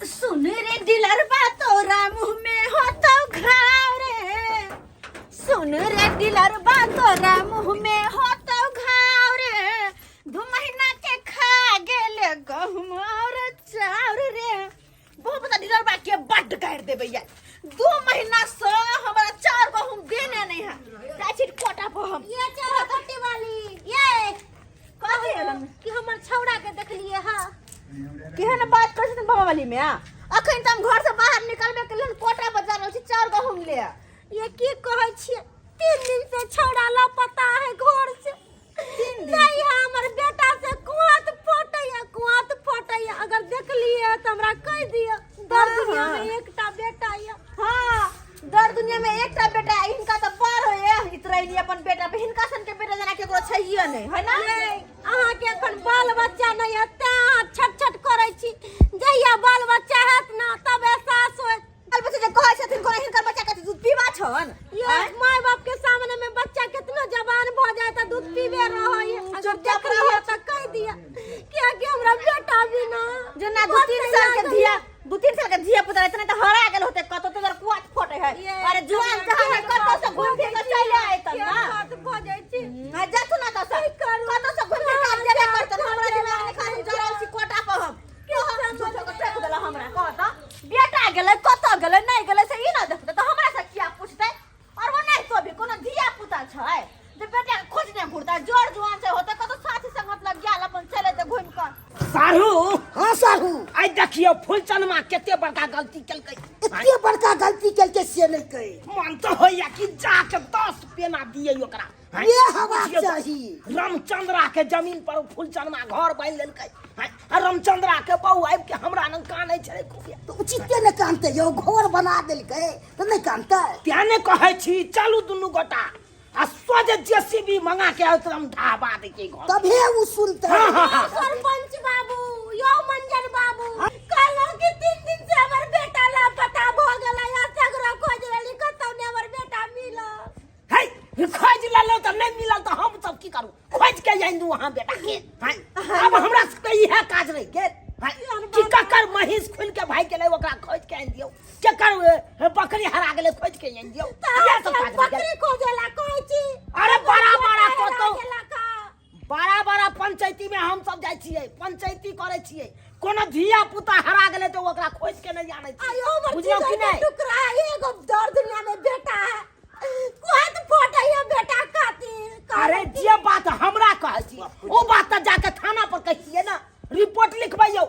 सुन रे दिलरबा तोरा मुँह में हो तो घाव रे। सुन रे दिलरबा तोरा मुँह में हो तो घाव रे। 2 महीना के खा गेले गहुम और चाउर रे। बहुत बता दिलरबा के बड्ड काट देबे यार। 2 महीना से हमारा 4 गहुम देने नहीं है। चाची कोटा पर हम ये चलो कट्टी वाली ये कथी एलन कि हमर छौड़ा के देख लिए हां केहन बात कर छथिन बाबा वाली में अखन त हम घर से बाहर निकलबे के लेल कोटा बाजार रहल छी 4 गहुम ले। ये की कहै छियै 3 दिन से छौड़ा लापता है घर से 3 दिन नहीं हमर बेटा से कुआत फोटैया अगर देख लिए त हमरा कह दिया दर दुनिया में एकटा बेटा या हां दर दुनिया में एकटा बेटा इनका त पर होए इतरैली अपन बेटा पे हिनका सन के बेटा जना केकरो छैये नहीं है ना। अहाँ के एखन बाल बच्चा नहीं है त छट करै छी जहिया बाल बच्चा हैत ना तब एहसास होय। बाल बच्चा जे कहै छथिन कोन हिनकर बच्चा के दूध पीबा छन ये माय बाप के सामने में बच्चा कितना जवान भ जाए त दूध पीबे रहै अगर देख लिया त कह दिया कि हमरा बेटा भी ना जना 2-3 साल के धिया पुता इतना त हरा गेल होते कतो तो कुआत फोटे है। अरे जुआन जहां कतो से घूम फिर के चले आए त ना बात भ जाय छी आ जातु ना त कतो से घूम फिर के देबे करतन हमरा दिमाग में खाली जरल सी कोटा पर हम झूठो के फेंक देला हमरा कहत बेटा गेले कतो गेले नहीं गेले से ई ना देखते त हमरा से किया पूछते। और वो नहीं तो भी कोनो धिया पुता छै जे बेटा के खोजने घुरता जोर जुआन से होते कतो साथी संगत लग गेल अपन चले त घूम कर। साहू हाँ साहू आई देखियो फुलचनमा केते बड़का गलती केलकै। इतने बड़का गलती करके से नहीं कहे मन तो होइया कि जाके 10 पेना दिए ओकरा। ये हवा चाहिए। रामचंद्रा के जमीन पर फुलचनमा घर बन लेलकै। रामचंद्रा के बहू आबि के हमरा न कानै छै खुबिया तो उचिते न कानते यो घर बना देलकै तो नहीं कानते त्याने कहै छी चलू दुनू गोटा आ सोजे जेसीबी मंगा के एकदम ढाबा दे के घर तबे वो सुनते। सरपंच बाबू यो मंजर बाबू कहलो कि 3 दिन से हमर बेटा लापता भ गेलै या सगरो खोज रहली कतौ ने हमर बेटा मिलल। है खोज लेलो त नहीं मिलल त हम सब की करू खोज के जाइन दू वहां बेटा के। अब हमरा से इहे काज रह गेल कि ककर महिष खुल के भाई के ले ओकरा खोज के आइन दियो केकर बकरी हरा गेले खोज के आइन दियो ये सब काज बकरी खोजेला कहै छी। अरे बड़ा कतो बड़ा पंचायती में हम सब जाय छियै पंचायती करे छियै कोनो धिया पुता हरा गेले तो ओकरा खोज के नहीं जानै छी आयो हमर बुझियो कि नहीं टुकड़ा एगो दर दुनिया में बेटा है कुआत फोटैया बेटा खातिर। अरे जे बात हमरा कहै छी ओ बात त जाके थाना पर कहिए ना रिपोर्ट लिखबैयो।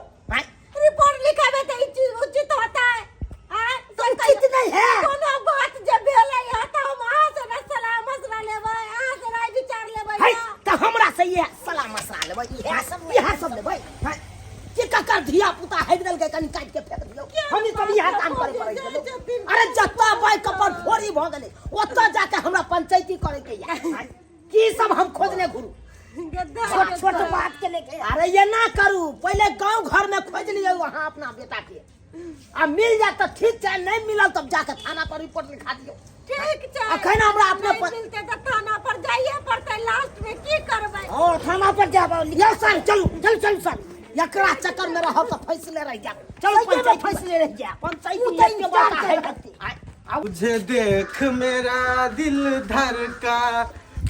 रिपोर्ट लिखाबे त उचित होता है तो उचित नहीं है कोनो बात जे भेलै है त हम अहाँ से न सलाह मशवरा लेबै अहाँ से राय विचार लेबै है त हमरा से ये सलाह मशवरा लेबै इहे सब लेबै कि ककर धिया पुता हैब देल के कनी काट के फेंक दियो हम ई सब इहे काम करे पड़ै छै। अरे जत्ता बाई कपर फोड़ी भ गेलै ओत्ता जाके हमरा पंचायती करे के या की सब हम खोजने घुरू छोट बात के लेके। अरे ये ना करू पहले गांव घर में खोज लियो वहां अपना बेटा के आ मिल जाए तो ठीक है नहीं मिलल तब जाके थाना पर रिपोर्ट लिखा दियो। ठीक छै अखन हमरा अपने मिलते त थाना पर जाइए पड़तै लास्ट में की करबै। ओ थाना पर जाबो लियो सर चल सर एकरा चक्कर में रहब तो फैसले रह जा चलो पंचायत फैसले रह जा पंचायत के बात है। मुझे देख मेरा दिल धड़का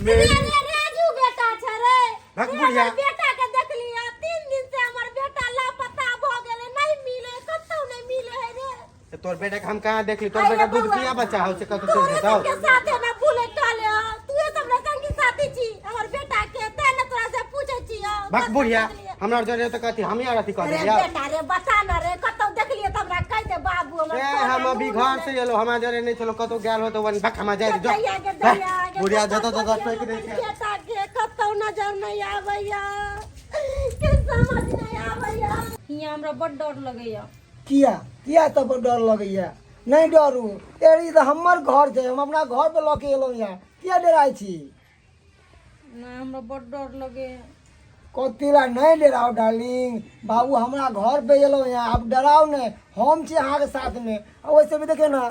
रे राजू बेटा छ रे भक बुढ़िया बेटा के देख लिया 3 दिन से हमर बेटा लापता भ गेलै नहीं मिले कतौ नहीं मिले है रे। तो तोर बेटा के हम कहां देख ली तोर बेटा दूध पिया बच्चा हो से कतो चल बताओ के साथे में बुलेट डाले तू ये हमरा संगी साथी छी हमर बेटा के ते न तोरा से पूछै छी भक बुढ़िया हमरा जरे तो कहती हम यार अथी कह रे दिया बेटा रे बता न रे कतौ देख लिए त हमरा कह दे बाबू हमर ए हम अभी घर से एलो हमरा जरे नहीं चलो कतो गेल हो तो वन भक हम जाए जो बुढ़िया जतो फेंक दे छै बेटा के कतौ नजर नहीं आबैया के समझ नहीं आबैया हिया हमरा बड़ डर लगैया। किया तो डर लगैया नहीं डरू एरी तो हमर घर छै हम अपना घर पे लके एलो यहाँ किया डराई छी ना हमरा बड़ डर लगे कतिला नहीं डराओ डार्लिंग बाबू हमरा घर पे एलो यहाँ अब डराओ नहीं हम छी अहाँ के साथ में वैसे भी देखियो ना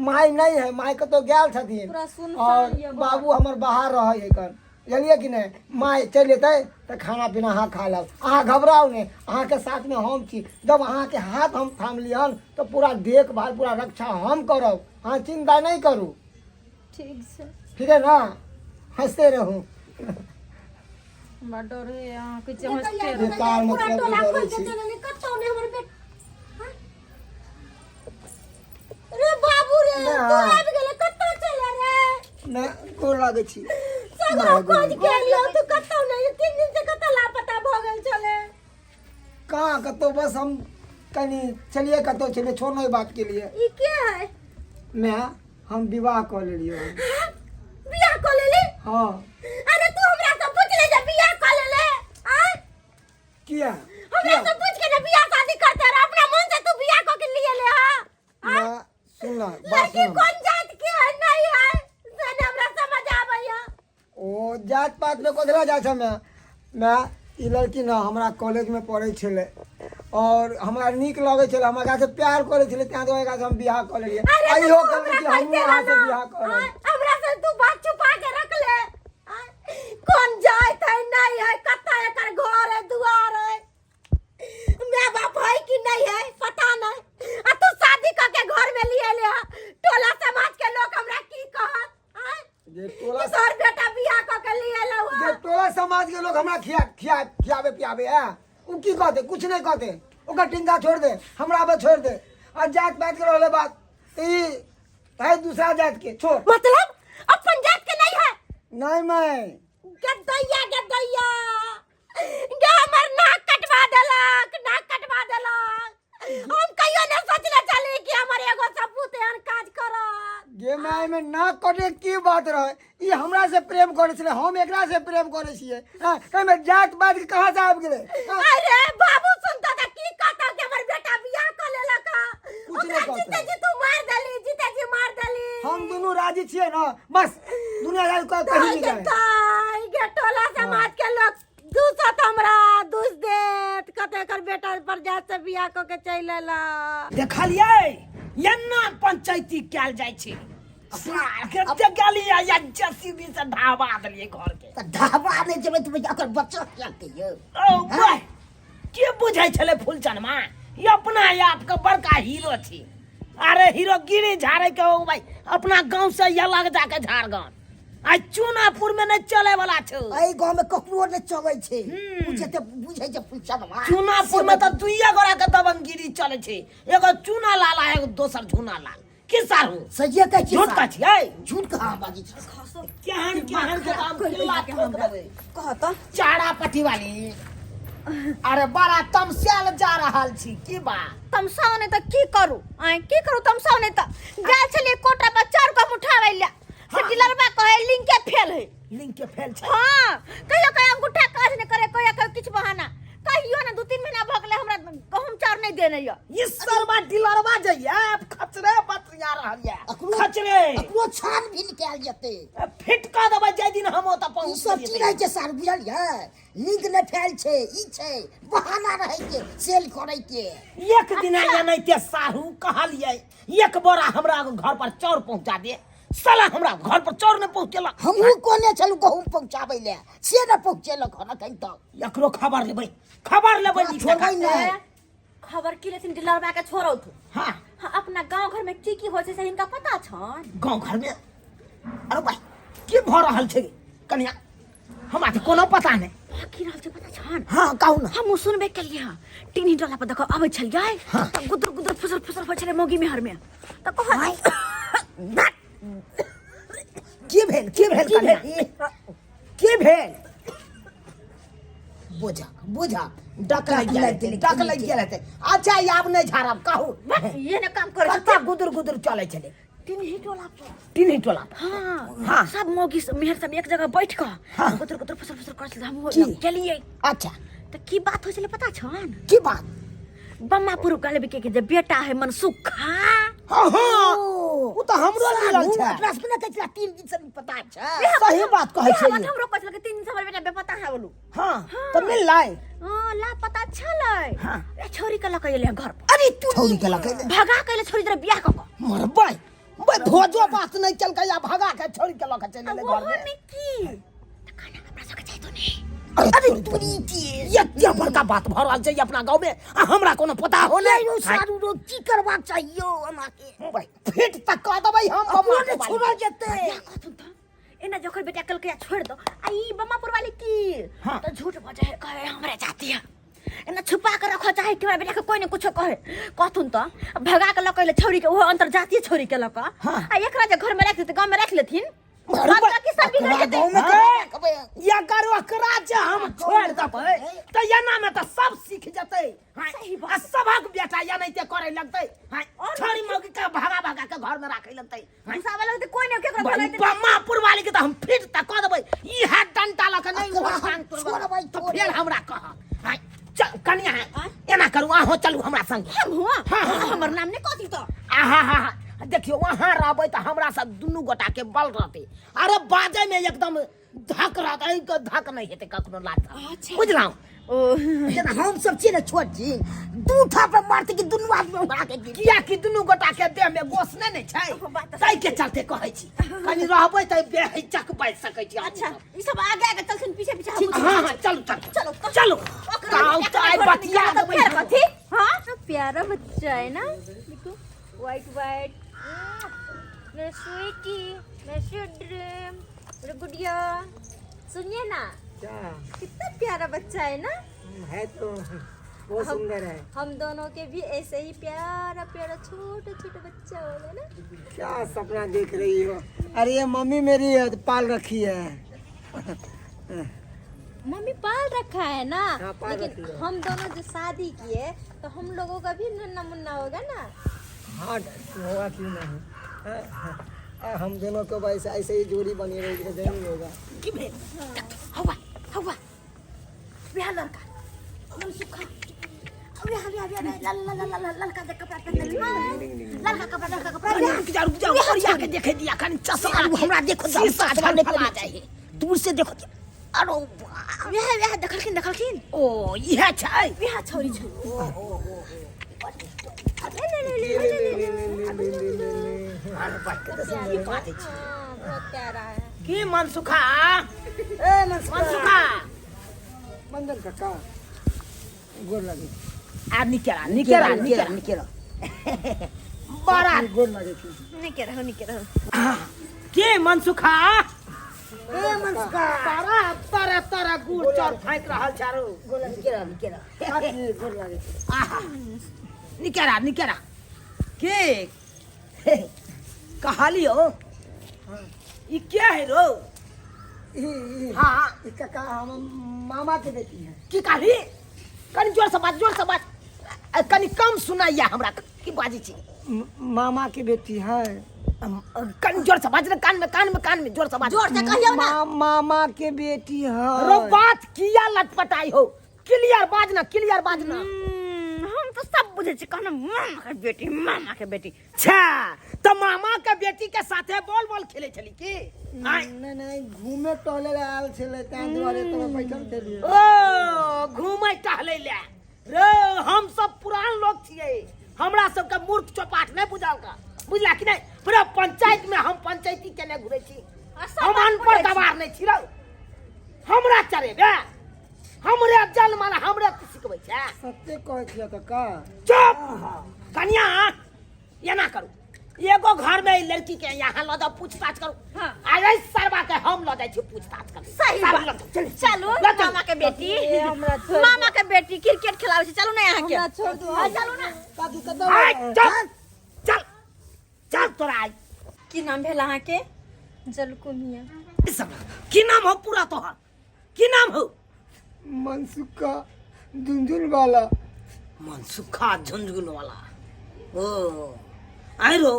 माई नहीं है माई के तो गेल छथिन पूरा सुनसान और ये बाबू हमर बाहर रहे है जानलिए कि नहीं माय चल जेतै तो खाना पीना अहाँ खा लब अहाँ घबराओ नहीं अहाँ के साथ में हम छी जब अहाँ के हाथ हम थाम लिहन तो पूरा देखभाल पूरा रक्षा हम करब अहाँ चिंता नहीं करू ठीक से ठीक है ना हंसते रहूं हमरा डर है यहाँ के चमचते रहो। बेकार पूरा मतलब टोला की खोज करै के छी चले कतौ ने हमर बेटा रे बाबू रे ना। तू आबि गेले कतौ चले रे ना गोर लागै छी सगरो खोज के लियो तू कतौ नहीं 3 दिन से कतौ लापता भ गेल चले कहाँ कतो बस हम कहीं चलिए कतो चले छोड़ो ई बात के लिए ई के है मैं हम विवाह कर ले लियो बियाह कर लेली हाँ अरे तू हमरा से पूछ ले जे बियाह कर लेले आ किया हमरा से पूछ के ना बियाह शादी करते रह अपना मन से तू बियाह को के लिए ले हां ना सुनना बात लड़की सुन कौन जात की है नहीं है से हमरा समझ आबैया ओ जात पात में कोदरा जा छ मैं ई लड़की ना हमरा कॉलेज में पढ़ै छले और हमरा नीक लगे छले हमरा से प्यार करे छले त्या तो एकरा से हम बियाह कर लेलिए आइयो कर कि हम यहाँ से बियाह करब हमरा से तू बात छुपा के रख ले कौन जात है नहीं है कत्ता एकर घर है दुआर है मैं बाप है कि नहीं है पता नहीं आ तू शादी करके घर में लिए ले टोला समाज के लोग हमरा की कहत ये टोला तोर बेटा बियाह करके लिए ले ये टोला समाज के लोग हमरा खियावे पियावे है उ की कहते कुछ नहीं कहते ओकर टिंगा छोड़ दे हमरा पे छोड़ दे और जात पात के रहले बात ई है दूसरा जात के छोड़ मतलब अपन जात के नहीं है नहीं मैं गदैया गदैया गे हमर नाक कटवा देलक हम कहियो ने सोचले चली कि हमर एगो सपूत एहन काज करत गे माय में ना करे की बात रहे ई हमरा से प्रेम करे छले हम एकरा से प्रेम करे छिए हां कहीं में जात पात के कहां से आब गेले अरे बाबू सुनता था की कहता कि हमर बेटा बियाह कर लेलक कुछ नहीं कहता। जीते जी तू मार देली जीते जी मार देली हम दोनों राजी छिए ना बस दुनिया जान को कहीं नहीं जाए ताई गे टोला समाज के लोग दूसत हमरा दूस देत कते कर बेटा पर जात से बियाह क के चल लेला देखलिए यन्ना पंचायती कैल जाय छै साल के देखलिए या जेसीबी से ढाबा देलिए घर के ढाबा नहीं जेबे तू ओकर बच्चा क्या कहियो ओ भाई के बुझाय छले फूलचंद मां ये अपना आप के बड़का हीरो छी अरे हीरो गिरी झाड़े के हो भाई अपना गांव से ये लग जाके झारखंड आ चुनापुर में नहीं चले वाला छो एई गांव में ककरो ने चलै छै बुझे ते बुझे जे फुलचंद मां चुनापुर में तो दुइया गोरा के दबंगिरी चले छे एगो चुना लाल आ एगो दोसर झुना लाल के सारू सहिए कह छी झूठ का छियै झूठ कहां बाजी छै केहन केहन के काम किल्ला ठोक देबै कहता चारा पट्टी वाली अरे बड़ा तमस्याल जा रहल छी की बात तमसाओ नहीं तो की करू की करू तमसाओ नहीं तो जाय छलिए कोटा पर 4 को उठावे ले से डीलरबा कहे लिंक के फेल है लिंक के फेल छै हां कहियो अंगूठा काज नहीं करे कहियो किछ बहाना कहियो ना 2-3 महीना भ गेले हमरा गहूम चाउर नहीं देने य ई सरवा डीलरवा जइया खचरे बतिया रहल या खचरे अपनो छान भी निकाल जेते फिट क देबै जे दिन हम ओत ई पहुंच सब चीज है जे सर बुझल है लिंक ने फैल छै ई छै बहाना रहे के सेल करे के एक दिन आया नहीं ते साहू कहलिए एक बोरा हमरा घर पर चाउर पहुंचा दे साला हमरा घर पर चाउर नहीं पहुंचेला हमहू कोने चलू गहूम पहुंचाबै ले से न पहुंचेलक हन कहीं तक एकरो खबर लेबै जी छोड़बै नहीं खबर की लेथिन डीलरबा के छोड़ौ तू हां हाँ, अपना गांव घर में की होय छै से हिनका पता छन गांव घर में अरे भाई की भ रहल छै कन्या हमरा त कोनो पता नहीं की रहल छै पता छन हां कहू ना हम सुनबे केलिए हां टीनी डोला पर देखो आबै छलिए त गुदर गुदर फुसर फुसर होय छले मोगी मेहर में त कहत की भेल कन्या की भेल बुझा डक लग गेल हेतै अच्छा ये आब नहीं झाड़ब कहू ये ने काम करे कत्ता गुदर चले छले टीनी टोला पर हाँ हाँ सब मोगी मेहर सब एक जगह बैठ के गुदर गुदर फुसर फुसर कर छले हम गेलिए अच्छा त की बात होय छले पता छन की बात बम्मापुर गलबी के जे बेटा है मनसुखा हाँ वो तो हमरो मिलल छै क्लास में कहै छै 3 दिन से पता छै सही बात कहै छै हमरो कहै छले 3 दिन से हमर बेटा बेपता है बोलू हाँ तो मिल लाई हां ला पता छलै हाँ। ए छोरी के लक एले घर पर अरे तू छोरी के लके भगा के ले छोरी जरा बियाह क मरबै भाई भोजो बात नहीं चल के या भगा के छोरी के लके चले घर वो में में की त खाना अरे तोरी ये क्या बड़का बात भ रहल छै अपना गांव में हमरा कोनो पता हो नहीं सारू रो की करबाक चाहिए हमरा के भाई फिट तक कह देबै हम बम्मा ने छोड़ जेते एना जोकर बेटा कल के छोड़ दो आई बम्मापुर वाली की तो झूठ बजे कहे हमरे जाती है एना छुपा के रखो चाहे के बेटा के कोई ने कुछ कहे कहथुन तो भगा के लकैले छोरी के वो अंतरजातीय छोरी के लक आ एकरा जे घर में रख देते गांव में रख लेथिन बाकी सब बिगड़ जेते या करो कराज हम छोड़ देबै त एना में त सब सीख जेतै सही बात सबक बेटा या नहीं ते करे लगतै छोरी मौगी के भागा भागा के घर में राखे लगतै सब लगते कोई ने केकरा बोलैते बम्मापुर वाली के त हम फिट त क देबै ई हाथ डंटा लक नहीं छोड़बै त फेर हमरा कह चल कन्या एना करू अहाँ चलू हमरा संग हम हुआ हमर नाम ने कथि तो आहा देखियो वहां रहबै त हमरा सब दुनू गोटा के बल रहते अरे बाजे में एकदम धक रहतै के धक नहीं हेतै कखनो लागत बुझलौ ओ जेना हम सब छियै ने छोट जी दू थाप मारते कि दुनू आदमी उड़ा के किया कि दुनू गोटा के देह में गोस नै छै तै के चलते कहै छी कनी रहबै त बेहिचक बैठ सकै छी अच्छा ई सब आगे आगे चलथिन पीछे पीछे हां चलू चलू काउ त आई बतिया देबै कथि हां प्यारा बच्चा है ना देखो व्हाइट व्हाइट मेरा स्वीटी मेरा ड्रीम मेरा गुड़िया सुनिए ना क्या कितना प्यारा बच्चा है ना है तो बहुत सुंदर है। हम दोनों के भी ऐसे ही प्यारा प्यारा छोटा छोटा बच्चा होगा ना। क्या सपना देख रही हो? अरे ये मम्मी मेरी है, पाल रखी है। मम्मी पाल रखा है ना। हाँ, पाल रखी लेकिन है। हम दोनों जो शादी किए तो हम लोगों का भी नन्ना मुन्ना होगा ना। हाँ होगा क्यों नहीं। हम दोनों को वैसे ऐसे ही जोड़ी बनी रहेगी तो जरूर होगा। हवा हवा बिहार लड़का एकदम सुखा लड़का देख कपड़ा पहन लड़का कपड़ा रुक जाओ और जाके देखे दिया खाली चश्मा हमरा देखो शीशा सामने फला जाए दूर से देखो अरे यह देखलखिन ओ यह छै यह छोरी छ की मनसुखा ए मनसुखा मंदन काका गोर लगे आ निकेरा बड़ा गोर लगे निके के मनसुखा ए मनसुखा तारा गुड़ चौर फेंक रहल चारो निकेरा गोर लगे आहा निकेरा के कहालियो ई क्या है रो हाँ काका हम मामा के बेटी है। की कहली कनी जोर से बात कनी कम सुनाइया हमरा की बाजी छी मामा की बेटी है। कनी जोर से बाज कान में जोर से बाज जोर से कहियो ना। मामा के बेटी है। रो बात किया लटपटाई हो क्लियर बाजना हम तो सब बुझे छी कहना मामा के बेटी छा तो मामा के बेटी के साथे बोल खेले छली की नहीं घूमे टहले आयल छले तां दुआरे तो बैठल छलिए। ओ घूमे टहले ले रे हम सब पुरान लोग छिए हमरा सब के मूर्ख चौपाट नहीं बुझाओ का बुझला कि नहीं पूरा पंचायत में हम पंचायती केने घुरे छी हम अनपढ़ गवार नहीं छी रो हमरा चरे बे हमरे जल माला हमरे सिखबै छै सत्य कहै छियै काका। चुप कन्या ये ना करू एगो घर में लड़की के यहाँ ल जाओ पूछताछ करू अरे सरवा के हम ल जाय छी पूछताछ कर सही चलो मामा के बेटी मामा के बेटी क्रिकेट खिलावे छी चलो ना यहाँ के छोड़ दो चलो ना काकी कदम चल तोरा आई की नाम भेल अहाँ के जलकुनिया की नाम हो पूरा तोहर की नाम हो मनसुखा झुंझुन वाला। मनसुखा झुंझुन वाला ओ आइरो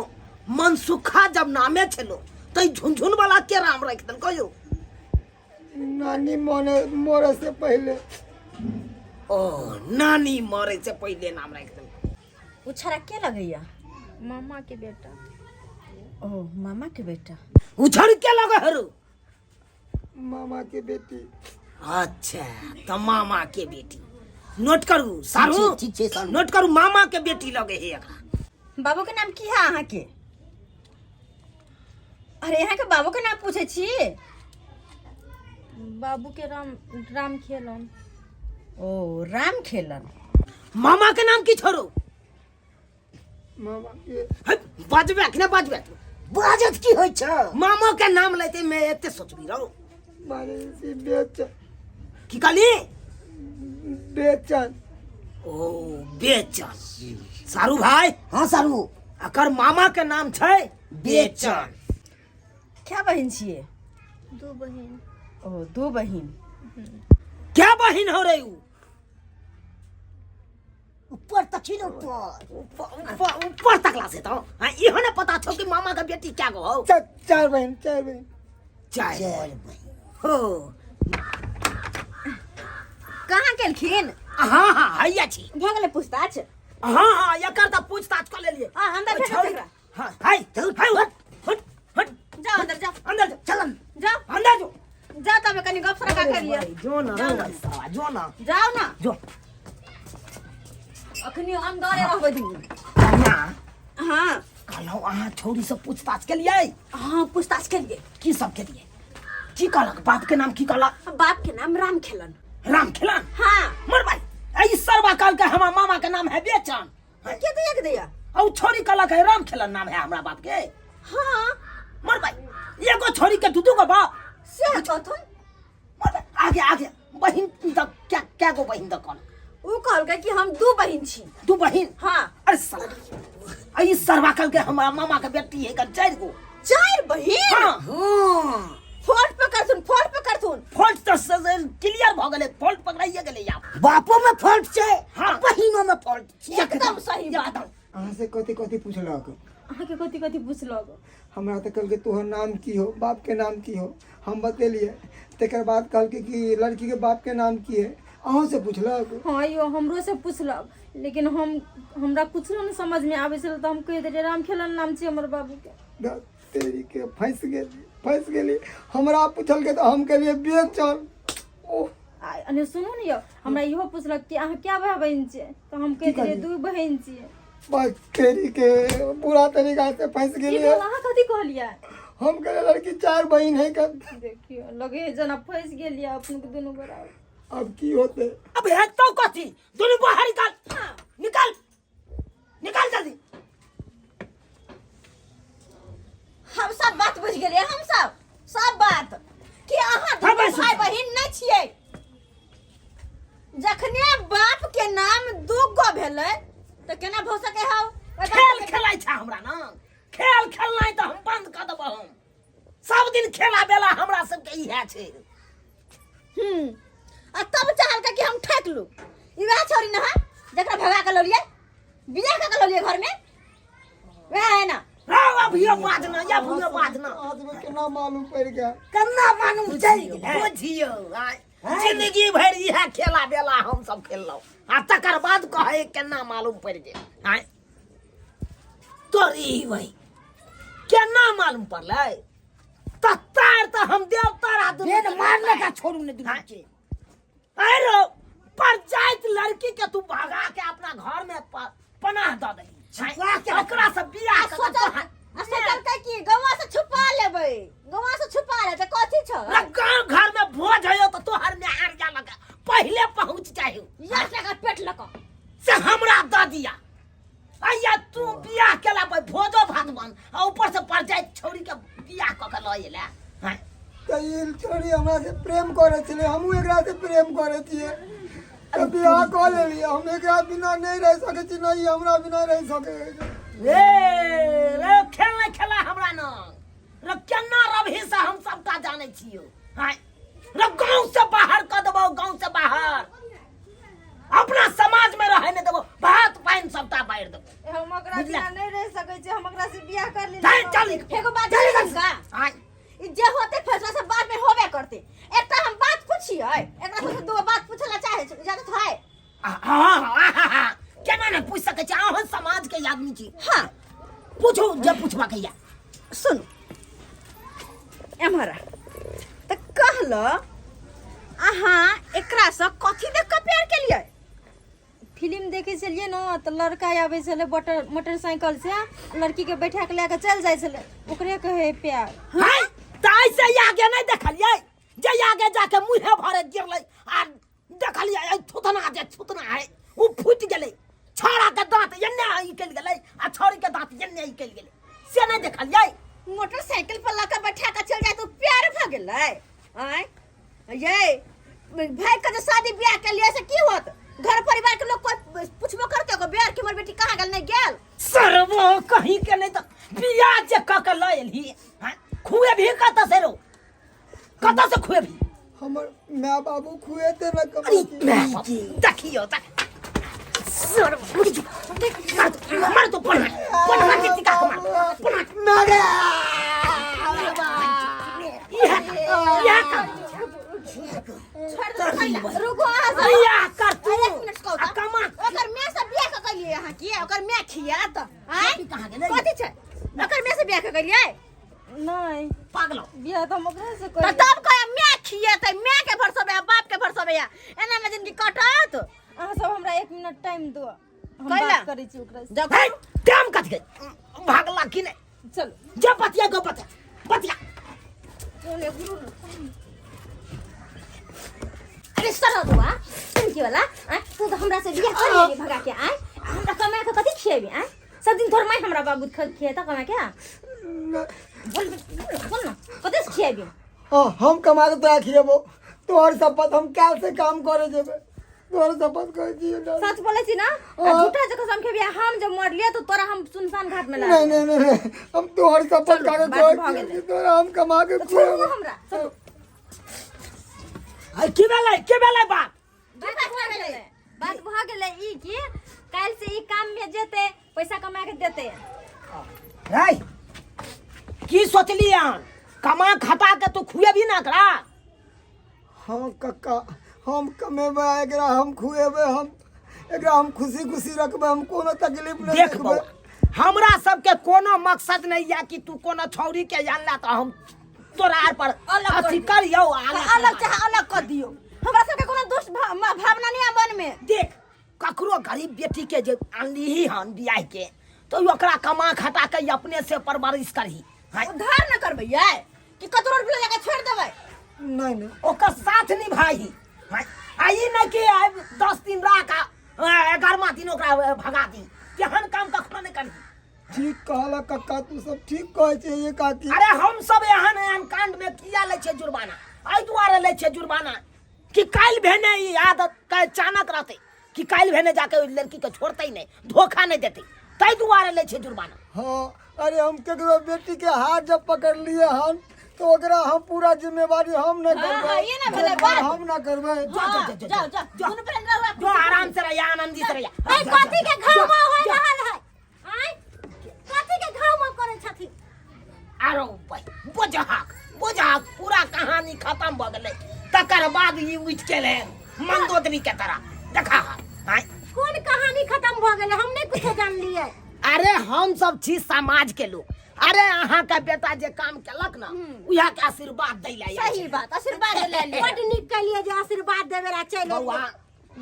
मनसुखा जब नामे छलो त झुंझुन वाला के नाम रखतन कहियो नानी मोरे से पहले। ओ नानी मरे से पहले नाम रखतन वो छरा के लगैया मामा के बेटा ओ मामा के बेटा उछड़ के लगे हरु मामा के बेटी। अच्छा तो मामा के बेटी नोट करू सारू नोट करू मामा के बेटी लगे है एकरा बाबू के नाम की है अहाँ के अरे यहाँ के बाबू के नाम पूछे छी बाबू के राम खेलन। ओ राम खेलन। मामा के नाम की छोड़ो। मामा के बजबे कि ना बजबे बाजत की होय छ। मामा के नाम लेते मैं एते सोचबी रहो। मारे से बेचन की कहली? बेचन। ओ बेचन। सारू भाई। हाँ सारू, अकर मामा के नाम छै बेचन। क्या बहन छिए? 2 बहन। ओ 2 बहन। क्या बहन हो रही? ऊपर तक छी न, ऊपर तक से तो हां इहो ने पता छो कि मामा का बेटी क्या गो हो। 4 बहन। चार बहन हो। कहाँ केलखिन? हाँ हाँ हैया छी। भ गेलै पूछताछ? हाँ हाँ एकर त पूछताछ कर लेलिए। अंदर फेंक छोड़। एकरा। हां हाय चल हाय हट हट जाओ अंदर जाओ। अंदर जा, चल जाओ अंदर जो। जाओ तब कनी गप सरा करिए। जो ना रे साला जो ना जाओ ना। जो। अखनी अंदर रहबै दिन। ना हाँ कहलौ अहाँ छोरी से पूछताछ के लिए। हाँ पूछताछ करिए। की सब के लिए? की कहलक? बाप के नाम की कहलक? बाप के नाम राम खेलन। राम खेलन। हाँ मर भाई ऐ सरवा काल के हमार मामा के नाम है बेचन। के दिया? औ छोरी कहलक है राम खेलन नाम है हमरा बाप के। हाँ मर भाई एगो छोरी के दू गो बाप से छथुन। मर भाई आगे आगे बहिन तक क्या गो बहिन तक कहलक? ऊ कहलकै कि हम 2 बहन छी। 2 बहिन? हाँ अरे साला ऐ सरवा काल के हमार मामा के बेटी है का 4 गो। 4 बहन। हाँ हाँ फोर्ट पे करथुन। फॉल्ट तो क्लियर भ गेले। फॉल्ट पकड़ाइए गेले या बापो में फॉल्ट छै। हाँ बहिनो में फॉल्ट। एकदम सही बात। अहाँ से कथी पूछलक? अहाँ के कथी पूछलक? हमरा तो कहल के तोहर नाम की हो, बाप के नाम की हो। हम बतेलिए तकर बाद कहल के कि लड़की के बाप के नाम की है। अहाँ से पूछलक? हाँ यो हमरो से पूछलक, लेकिन हमरा कुछ न समझ में आवे छल तो हम कह देलिए राम खेलन नाम छै हमर बाबू के। तेरी के फंस गेली। हमरा पूछल के तो हम कहलिए बेचन। ओह अने सुनू ने यो, हमरा इहो पूछलक कि अहाँ क्या भाई बहन छियै तो हम कह दिलिए 2 बहन छियै। बस तेरी के पूरा तरीका से फंस गेली। अहाँ कथी कहलिए? हम कहे लड़की 4 बहन है का। देखियो लगे जना फंस गेलिए अपन के दोनों बराबर। अब की होते? अब है तो कथी दोनों बाहर निकाल निकाल जल्दी। हम सब बात बुझ गेलिए। हम सब बात कि अहाँ 2 भाई बहन नहीं छियै। जखने बाप के नाम 2 गो भेलै तो केना भ सके हौ? खेल खेलाइ छ हमरा ना। खेल खेलनाइ त हम बंद कर देब। हम सब दिन खेला बेला हमरा सबके इहे छै। आ तब चाहल कि हम ठेक लू। ई वह छोरी ना है जकरा भगा के लोलिए बियाह के लोलिए घर में। वह है ना। अब ये बाजना या भूया बाजना आदमी के ना मालूम पड़ गया। कन्ना मालूम चल गेलै। बुझियो जिंदगी भर इहे खेला बेला हम सब खेललौ। आ तकर बाद कहे केना मालूम पड़ गेल। हां तोरी भाई केना मालूम पड़लै? तत्तार त हम देवता रात मारने का छोड़ू ने दुनिया के। अरे पंचायत लड़की के तू भगा के अपना घर में पनाह द दली। ओकरा से बियाह सोचल कि गवा से छुपा लेबै। गवा से छुपा ले त कथी छ? गांव घर में भोज होयो तो तोहर में आरिया लगा पहले पहुंच जाए। या का पेट लक से हमरा द दिया। अया तू बियाह केला पे भोजो भात बन आ ऊपर से पंचायत छोरी के बियाह क के लए ले। हां तइल छोरी हमरा से प्रेम करे छले। हमहू एकरा से प्रेम करे छिए। तो बियाह क लेली। हम एकरा बिना नहीं रह सके छी। नहीं हमरा बिना रह सके। रे खेला हमरा न रे केना रभी से हम सबटा जाने छियो। हां रे गांव से बाहर क देबो। गांव से बाहर अपना समाज में रहे ने देबो। भात पानी सबटा बाहर देबो। हम ओकरा बिना नहीं रह सकै छी। हम ओकरा से बियाह कर लेली। चल एगो बात जाने का। हां ई जे होते फैसला सब बाद में होबे करते। एकटा हम बात पूछिए एकरा से 2 बात पूछला चाहे छ। इजाजत है? हां केना ने पूछ सके छी। अहाँ समाज के आदमी छी। हां पूछो जब पूछबा के या सुन एमहरा त कहलो अहाँ एकरा से कथी देख के प्यार के लिए? फिल्म देखे छलिए ना तो लड़का आवे छले मोटरसाइकिल से लड़की के बैठा के लेके चल जाय छले। ओकरे कहे प्यार। हां ताई से आगे नहीं देखलिए। जे आगे जाके मुँहे भरे गिरले आ देखलिए थुतना है उ फूट गेले छौड़ा के दांत एन्ने निकल गेले आ छौड़ी के दांत एन्ने निकल गेले से नहीं देखलिए मोटरसाइकिल पर लगा बैठा के चल जाए तो प्यार भ गेलै आय ये भाई का जो शादी ब्याह के लिए से की होत घर परिवार के लोग कोई पूछबो करते को बियाह के हमर बेटी कहां गेल नहीं गेल सरवो कहीं के नहीं तो बियाह जे क के ल एली खुए भी कत से रो कत से खुए भी हमर माँ बाबू खुए थे ना अरे कमाई देखियो सरवो मार तो पढ़ के टिका मार मेरे या छोड़ दो पहले रुको या कर तू एक मिनट को कमा ओकर मैं से बियाह के कलिए यहां की ओकर मैं खिया त आय कहां गेलै कथि छै ओकर मैं से बियाह के कलिए नहीं पागल बियाह तो हम ओकरा से तो कर तब कहे मैं खिएतै मैं के भरसबे बाप के भरसबे एना में जिंदगी कटत अहाँ सब हमरा 1 मिनट टाइम दो हम कैला? बात करै छी ओकरा से देखो टाइम कट गई भागला कि नहीं चलो जा बतिया गो बतिया अरे सरद हुआ तुम की वाला तू तो हमरा से बियाह कर लेली भगा के आय हमरा कमा के कथि खिएबी आय सब दिन तोर माई हमरा बाबू खिएता कमा के बोल ना कथि से खिएबी हाँ हम कमा के तोरा खिएबो तोहर शपथ हम काल से काम करे जेबे तोहर शपथ कर दियो ना सच बोले छी ना झूठा जगह हम के बियाह हम जब मर लिया तो तोरा हम सुनसान घाट में ला नहीं हम तोहर शपथ चलो, करे बात भऽ गेलै। तोरा हम कमा के छोड़ू खिएबो हमरा चलो आई के बेले बात बात भ गेलै ई कि काल से ई काम में जेते पैसा कमा के देते रे की सोचली यार कमा खटा के तू खुए भी ना करा हाँ कक्का हम कमेबे एकरा हम खुएबे हम खुशी खुशी रखबे हम कोनो तकलीफ नहीं देख देखबे बउआ हमरा सबके कोनो मकसद नहीं या कि तू कोनो छौरी के जानला तो हम तोरा आर पर अथी करियो अलग चाहे अलग कर दियो हमरा सबके कोनो दुष्ट भावना नहीं है मन में देख ककरो गरीब बेटी के जे आनली ही हन बियाह के तो ओकरा कमा खटा के अपने से परवरिश करही उधार न करबै ये कि कतरो रुपया लेके छोड़ देबै नहीं ओकर साथ निभाही आई न कि 10 दिन राख 11वां दिन ओकरा भगा दी केहन काम कखनो नहीं करही ठीक कहला कक्का तू सब ठीक कहै छै ये काकी अरे हम सब एहन कांड में किया ले छे जुर्माना आई दुआरे ले छे जुर्माना कि काल भेने ई आदत का अचानक रहते कि काल भेने जाके ओइ लड़की के छोड़ते ही नहीं धोखा नहीं देते तै दुआरे ले छे जुर्माना हाँ अरे हम केकरो बेटी के हाथ जब पकड़ लिए हन तो ओकरा हम पूरा जिम्मेवारी हम न करबै हाँ, ये ना भेलै बात। हम न करबै जाओ दुनु फ्रेंड रहो जो आराम से रहिया आनंदी से रहिया ए कथि के घाव में होय रहल है आय कथि के घाव में करे छथि आरो भाई बुझाक पूरा कहानी खत्म भ गेलै तकर बाद ई उठ के ले मंदोदरी के तरह देखा हां कौन कहानी खत्म भ गेलै हम नहीं कुछ जान लिए अरे हम सब छी समाज के लोग अरे अहाँ का बेटा जे काम केलक ना उहा के आशीर्वाद दै ले सही बात आशीर्वाद ले ले बड निक कलिए जे आशीर्वाद देवे ला चल बउआ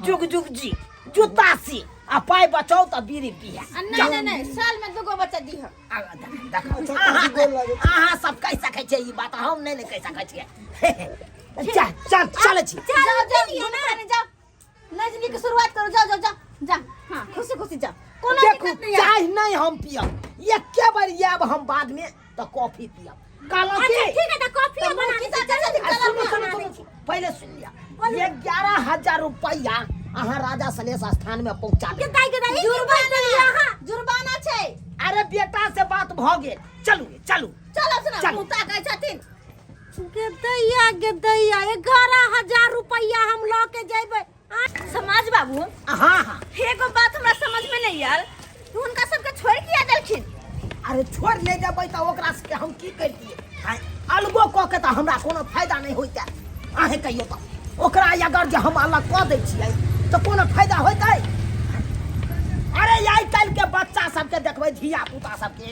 जुग जुग जी जूता सी आ पाई बचाओ त बीरी पिया नहीं साल में दुगो बच्चा दी है अहाँ सब कह सकै छै ई बात हम नहीं कह सकै छियै चल छी जाओ नजनी की शुरुआत करो जाओ हां खुशी खुशी जाओ कोनो देखो दिक्कत नहीं चाय नहीं हम पियब एके बार आब हम बाद में तो कॉफी पियब काला के अच्छा ठीक है तो कॉफी बना के सुनो पहले सुन लिया ये 11,000 रुपया अहाँ राजा सलेश स्थान में पहुंचा दे जुर्माना छै अरे बेटा से बात भ गेल चलू चलो सुना चल। मुता कहै छथिन गे दैया 11,000 रुपया हम ल के जेबै समाज बाबू हाँ हाँ एगो बात हमरा समझ में नहीं यार तू उनका सबके छोड़ किया देलखिन अरे छोड़ ले जेबै त ओकरा से हम की करतिए अलगो क के त हमरा कोनो फायदा नहीं होइते अहे कहियो त ओकरा अगर जे हम अलग क दै छियै त कोनो फायदा होइते अरे आइ काल्हि के बच्चा सबके देखबै धिया पुता सबके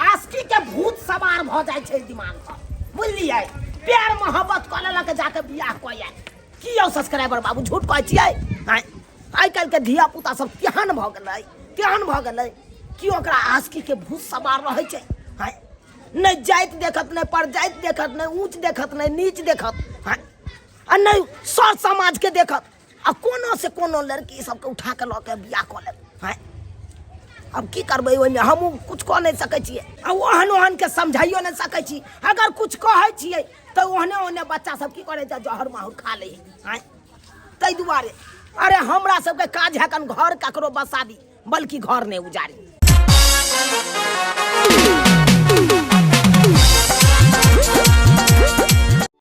आस्की के भूत सवार भ जाइ छै दिमाग पर बुझलियै प्यार मोहब्बत क लेलक जाके बियाह कऽ की यौ सब्सक्राइबर बाबू झूठ कहै छियै आइ काल्हि के धिया पुता सब केहन भ गेलै कि ओकरा आस्की के भूत सवार रहै छै नहीं जाति देखत नहीं परजाति देखत नहीं ऊंच देखत नहीं नीच देखत आ नहीं सर समाज के देखत आ कोनो से कोनो लड़की सबके उठा के लऽ के बियाह कऽ लेत हैं। अब की करबै ओहिमे हमहूँ कुछ कऽ नहीं सकै छियै आ ओहन ओहन के समझाइयो नहीं सकै छी। अगर कुछ कहै छियै तऽ ओहने ओहने बच्चा सब की करे छै जहर माहौर खा लै हैं। ताहि दुआरे अरे हमरा सबके काज है कन घर ककरो बसा दी बल्कि घर नहीं उजाड़ी।